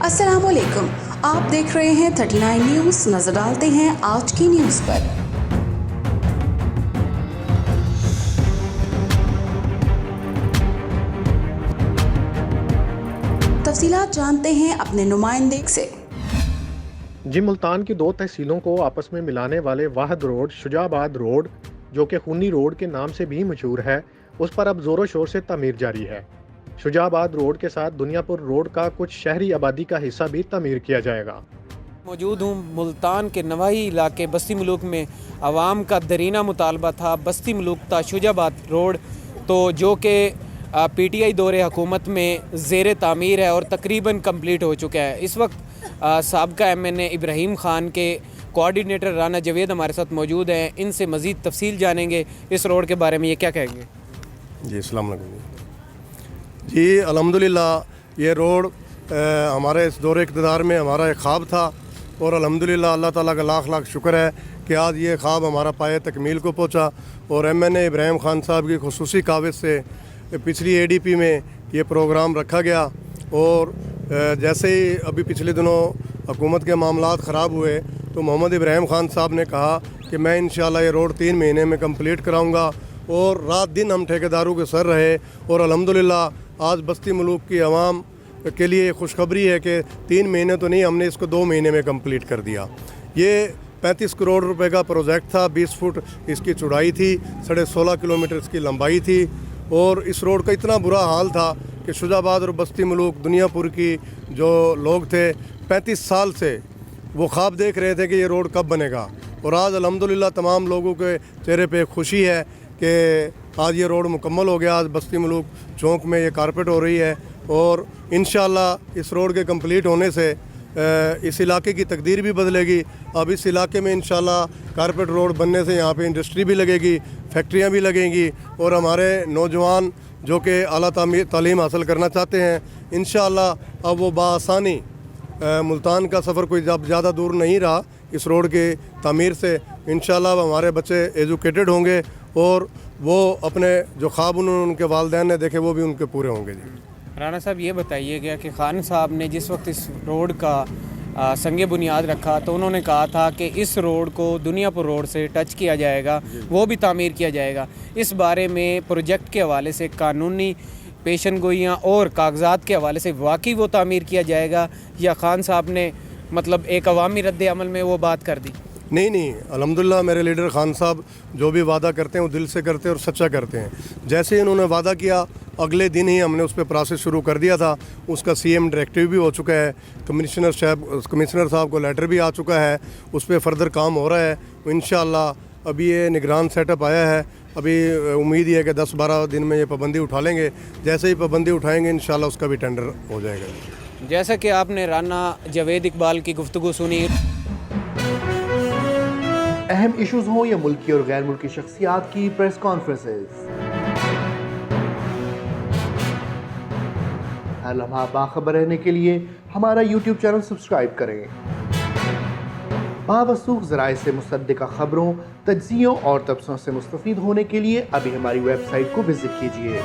अस्सलाम वालेकुम, आप देख रहे हैं 39 न्यूज़। नजर डालते हैं आज की न्यूज़ पर। तफसीलात जानते हैं अपने नुमाइंदे से। जी, मुल्तान की दो तहसीलों को आपस में मिलाने वाले वाहिद रोड शुजाबाद रोड, जो कि खूनी रोड के नाम से भी मशहूर है, उस पर अब जोरों शोर से तामीर जारी है। शुजाबाद रोड के साथ दुनियापुर रोड का कुछ शहरी आबादी का हिस्सा भी तामीर किया जाएगा। मौजूद हूँ मुल्तान के नवाही इलाके बस्ती मलूक में। आवाम का दरीना मुतालबा था बस्ती मलूक था शुजाबाद रोड, तो जो कि PTI दौरे हुकूमत में ज़ेर तामीर है और तकरीबन कंप्लीट हो चुका है। इस वक्त साबका MNA इब्राहिम खान के कोऑर्डिनेटर राना जवेद हमारे साथ मौजूद हैं। इनसे मज़ीद तफसील जानेंगे इस रोड के बारे में। ये क्या कहेंगे? जी, अस्सलाम वालेकुम जी। अल्हम्दुलिल्लाह ये रोड हमारे इस दौरे इक़्तिदार में हमारा एक ख्वाब था और अल्हम्दुलिल्लाह अल्लाह ताला का लाख लाख शुक्र है कि आज ये ख्वाब हमारा पाए तकमील को पहुँचा। और MNA इब्राहिम खान साहब की खुसूसी काविज़ से पिछली ADP में ये प्रोग्राम रखा गया। और जैसे ही अभी पिछले दिनों हुकूमत के मामलात ख़राब हुए तो मोहम्मद इब्राहिम खान साहब ने कहा कि मैं इंशाअल्लाह ये रोड 3 महीने में कंप्लीट कराऊंगा। और रात दिन हम ठेकेदारों के सर रहे और अल्हम्दुलिल्लाह आज बस्ती मलूक की आवाम के लिए खुशखबरी है कि 3 महीने तो नहीं, हमने इसको 2 महीने में कंप्लीट कर दिया। ये 35 करोड़ रुपए का प्रोजेक्ट था। 20 फुट इसकी चौड़ाई थी, 16.5 किलोमीटर इसकी लंबाई थी। और इस रोड का इतना बुरा हाल था कि शुजाबाद और बस्ती मलूक दुनियापुर की जो लोग थे 35 साल से वो ख्वाब देख रहे थे कि ये रोड कब बनेगा। और आज अल्हम्दुलिल्लाह तमाम लोगों के चेहरे पे खुशी है कि आज ये रोड मुकम्मल हो गया। आज बस्ती मलूक चौक में ये कारपेट हो रही है और इंशाअल्लाह इस रोड के कंप्लीट होने से इस इलाके की तकदीर भी बदलेगी। अब इस इलाके में इंशाअल्लाह कारपेट रोड बनने से यहाँ पे इंडस्ट्री भी लगेगी, फैक्ट्रियाँ भी लगेंगी और हमारे नौजवान जो कि आला तालीम हासिल करना चाहते हैं इंशाअल्लाह अब वो बाआसानी मुल्तान का सफ़र कोई ज़्यादा दूर नहीं रहा। इस रोड के तामीर से इंशाअल्लाह हमारे बच्चे एजुकेटेड होंगे और वो अपने जो ख्वाब उनके वालिदैन ने देखे वो भी उनके पूरे होंगे। जी राना साहब, ये बताइएगा कि खान साहब ने जिस वक्त इस रोड का संगे बुनियाद रखा तो उन्होंने कहा था कि इस रोड को दुनियापुर रोड से टच किया जाएगा, वो भी तामीर किया जाएगा। इस बारे में प्रोजेक्ट के हवाले से कानूनी पेशन गोइयाँ और कागजात के हवाले से वाकई वो तामीर किया जाएगा या खान साहब ने मतलब एक अवामी रद्द अमल में वो बात कर दी? नहीं, अल्हम्दुलिल्लाह मेरे लीडर खान साहब जो भी वादा करते हैं वो दिल से करते हैं और सच्चा करते हैं। जैसे ही उन्होंने वादा किया अगले दिन ही हमने उस पर प्रोसेस शुरू कर दिया था। उसका CM डायरेक्टिव भी हो चुका है, कमिश्नर साहब को लेटर भी आ चुका है, उस पर फर्दर काम हो रहा है। इंशाअल्लाह अभी ये निगरान सेटअप आया है, अभी उम्मीद है कि 10-12 दिन में ये पाबंदी उठा लेंगे। जैसे ही पाबंदी उठाएंगे इंशाअल्लाह उसका भी टेंडर हो जाएगा। जैसा कि आपने राना जवेद इकबाल की गुफ्तगू सुनी, अहम इश्यूज हों या मुल्की और गैर मुल्की शख्सियात की प्रेस कॉन्फ्रेंसेस, हर लम्हा बाखबर रहने के लिए हमारा YouTube चैनल सब्सक्राइब करें। बावसूख ज़राए से मुसद्दिक़ा खबरों, तज्ज़ियों और तबसरों से मुस्तफ़ीद होने के लिए अभी हमारी वेबसाइट को विजिट कीजिए।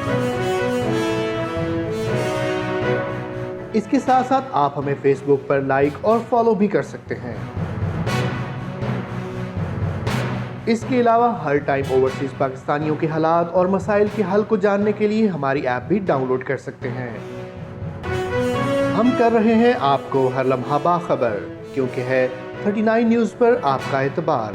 इसके साथ साथ आप हमें फेसबुक पर लाइक और फॉलो भी कर सकते हैं। इसके अलावा हर टाइम ओवरसीज़ पाकिस्तानियों के हालात और मसाइल के हल को जानने के लिए हमारी ऐप भी डाउनलोड कर सकते हैं। हम कर रहे हैं आपको हर लम्हा बाखबर, क्योंकि है 39 न्यूज़ पर आपका एतबार।